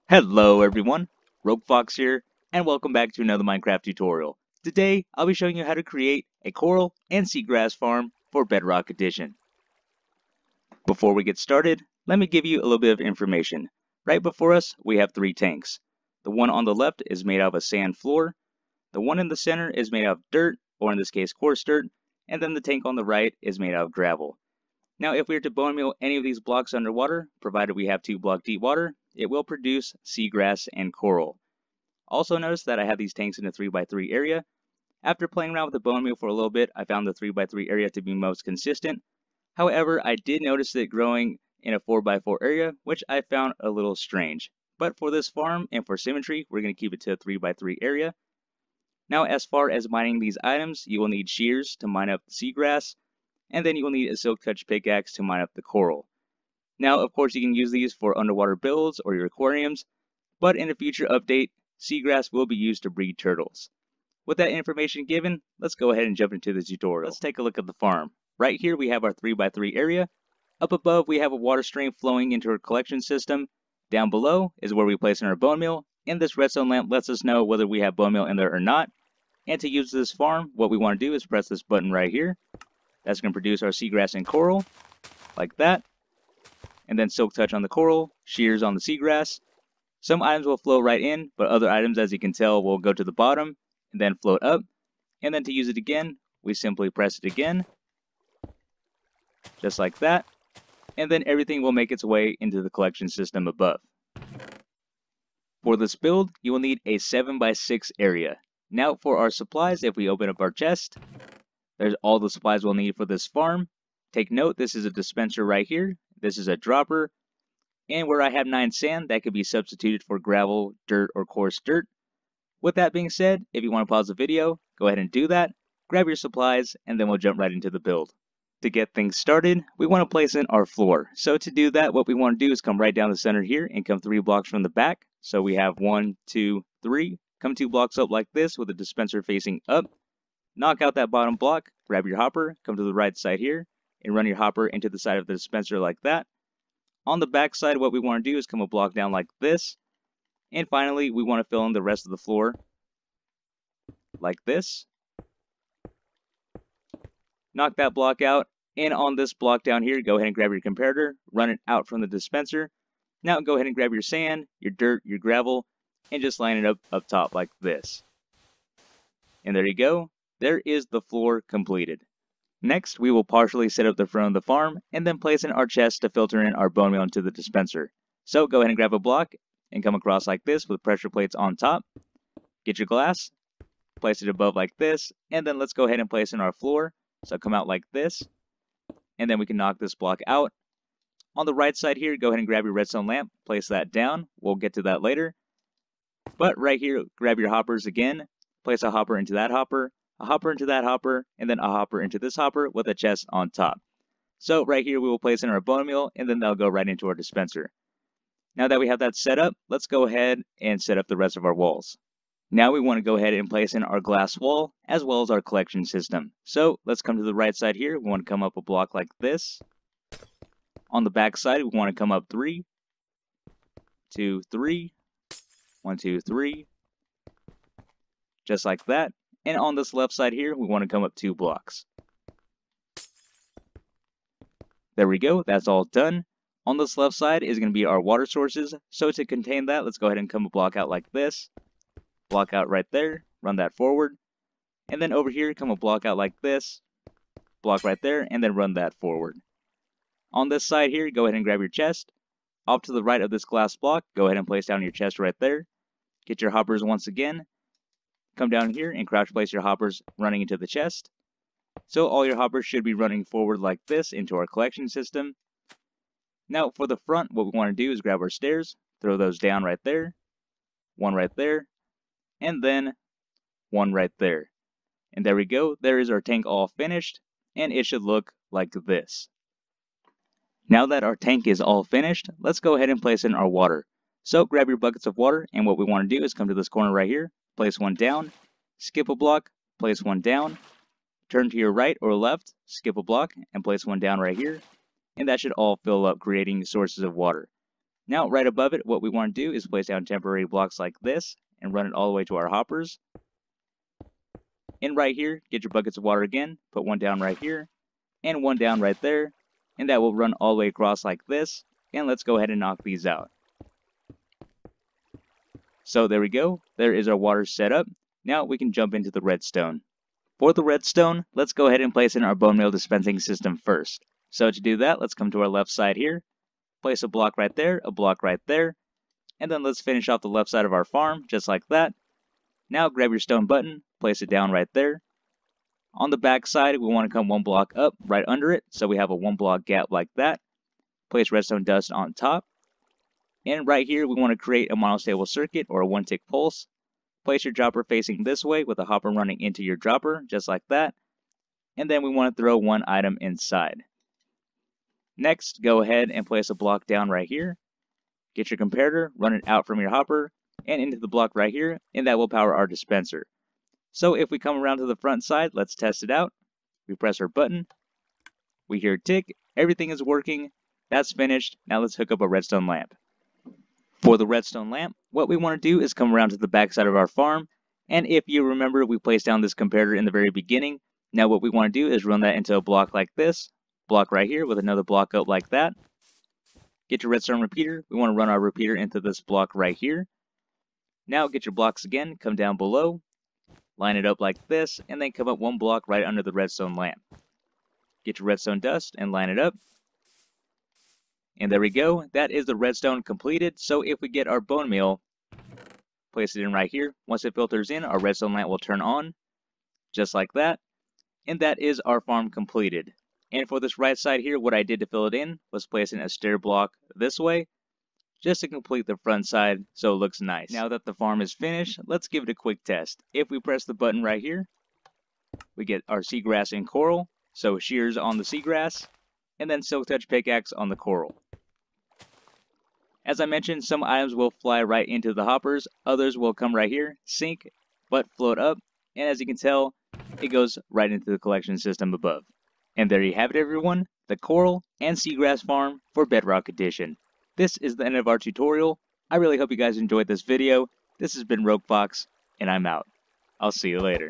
Hello everyone, Rogue Fox here, and welcome back to another Minecraft tutorial. Today, I'll be showing you how to create a coral and seagrass farm for Bedrock Edition. Before we get started, let me give you a little bit of information. Right before us, we have three tanks. The one on the left is made out of a sand floor, the one in the center is made out of dirt, or in this case coarse dirt, and then the tank on the right is made out of gravel. Now, if we were to bone meal any of these blocks underwater, provided we have 2-block deep water, it will produce seagrass and coral. Also notice that I have these tanks in a 3x3 area. After playing around with the bone meal for a little bit, I found the 3x3 area to be most consistent. However, I did notice it growing in a 4x4 area, which I found a little strange. But for this farm and for symmetry, we're going to keep it to a 3x3 area. Now, as far as mining these items, you will need shears to mine up the seagrass, and then you will need a silk touch pickaxe to mine up the coral. Now, of course, you can use these for underwater builds or your aquariums, but in a future update, seagrass will be used to breed turtles. With that information given, let's go ahead and jump into the tutorial. Let's take a look at the farm. Right here we have our 3x3 area. Up above we have a water stream flowing into our collection system. Down below is where we place in our bone meal, and this redstone lamp lets us know whether we have bone meal in there or not. And to use this farm, what we want to do is press this button right here. That's going to produce our seagrass and coral, like that. And then silk touch on the coral, shears on the seagrass. Some items will flow right in, but other items, as you can tell, will go to the bottom and then float up. And then to use it again, we simply press it again, just like that. And then everything will make its way into the collection system above. For this build, you will need a 7x6 area. Now for our supplies, if we open up our chest, there's all the supplies we'll need for this farm. Take note, this is a dispenser right here. This is a dropper. And where I have 9 sand, that could be substituted for gravel, dirt, or coarse dirt. With that being said, if you want to pause the video, go ahead and do that. Grab your supplies, and then we'll jump right into the build. To get things started, we want to place in our floor. So to do that, what we want to do is come right down the center here and come 3 blocks from the back. So we have 1, 2, 3. Come 2 blocks up like this with the dispenser facing up. Knock out that bottom block, grab your hopper, come to the right side here, and run your hopper into the side of the dispenser like that. On the back side, what we want to do is come a block down like this. And finally, we want to fill in the rest of the floor like this. Knock that block out, and on this block down here, go ahead and grab your comparator, run it out from the dispenser. Now go ahead and grab your sand, your dirt, your gravel, and just line it up top like this. And there you go. There is the floor completed. Next, we will partially set up the front of the farm, and then place in our chest to filter in our bone meal into the dispenser. So go ahead and grab a block, and come across like this with pressure plates on top. Get your glass, place it above like this, and then let's go ahead and place in our floor. So come out like this, and then we can knock this block out. On the right side here, go ahead and grab your redstone lamp, place that down. We'll get to that later. But right here, grab your hoppers again, place a hopper into that hopper, a hopper into that hopper, and then a hopper into this hopper with a chest on top. So right here we will place in our bone meal, and then that'll go right into our dispenser. Now that we have that set up, let's go ahead and set up the rest of our walls. Now we want to go ahead and place in our glass wall, as well as our collection system. So let's come to the right side here. We want to come up a block like this. On the back side, we want to come up 3, 2, 3, 1, 2, 3, just like that. And on this left side here, we want to come up 2 blocks. There we go, that's all done. On this left side is going to be our water sources. So to contain that, let's go ahead and come a block out like this. Block out right there, run that forward. And then over here, come a block out like this. Block right there, and then run that forward. On this side here, go ahead and grab your chest. Off to the right of this glass block, go ahead and place down your chest right there. Get your hoppers once again. Come down here and crouch place your hoppers running into the chest. So all your hoppers should be running forward like this into our collection system. Now for the front, what we want to do is grab our stairs, throw those down right there, one right there, and then one right there. And there we go, there is our tank all finished, and it should look like this. Now that our tank is all finished, let's go ahead and place in our water. So grab your buckets of water, and what we want to do is come to this corner right here, place one down, skip a block, place one down, turn to your right or left, skip a block, and place one down right here, and that should all fill up, creating sources of water. Now right above it, what we want to do is place down temporary blocks like this and run it all the way to our hoppers. And right here, get your buckets of water again, put one down right here, and one down right there, and that will run all the way across like this, and let's go ahead and knock these out. So there we go, there is our water set up. Now we can jump into the redstone. For the redstone, let's go ahead and place in our bone meal dispensing system first. So to do that, let's come to our left side here, place a block right there, a block right there, and then let's finish off the left side of our farm, just like that. Now grab your stone button, place it down right there. On the back side, we want to come one block up right under it, so we have a one block gap like that. Place redstone dust on top. And right here, we want to create a monostable circuit or a one-tick pulse. Place your dropper facing this way with a hopper running into your dropper, just like that. And then we want to throw one item inside. Next, go ahead and place a block down right here. Get your comparator, run it out from your hopper, and into the block right here, and that will power our dispenser. So if we come around to the front side, let's test it out. We press our button. We hear a tick. Everything is working. That's finished. Now let's hook up a redstone lamp. For the redstone lamp, what we want to do is come around to the back side of our farm. And if you remember, we placed down this comparator in the very beginning. Now what we want to do is run that into a block like this. Block right here with another block up like that. Get your redstone repeater. We want to run our repeater into this block right here. Now get your blocks again, come down below, line it up like this, and then come up one block right under the redstone lamp. Get your redstone dust and line it up. And there we go. That is the redstone completed. So if we get our bone meal, place it in right here. Once it filters in, our redstone lamp will turn on, just like that. And that is our farm completed. And for this right side here, what I did to fill it in was place in a stair block this way, just to complete the front side so it looks nice. Now that the farm is finished, let's give it a quick test. If we press the button right here, we get our seagrass and coral, so shears on the seagrass, and then silk touch pickaxe on the coral. As I mentioned, some items will fly right into the hoppers, others will come right here, sink, but float up, and as you can tell, it goes right into the collection system above. And there you have it everyone, the coral and seagrass farm for Bedrock Edition. This is the end of our tutorial. I really hope you guys enjoyed this video. This has been Rogue Fox, and I'm out. I'll see you later.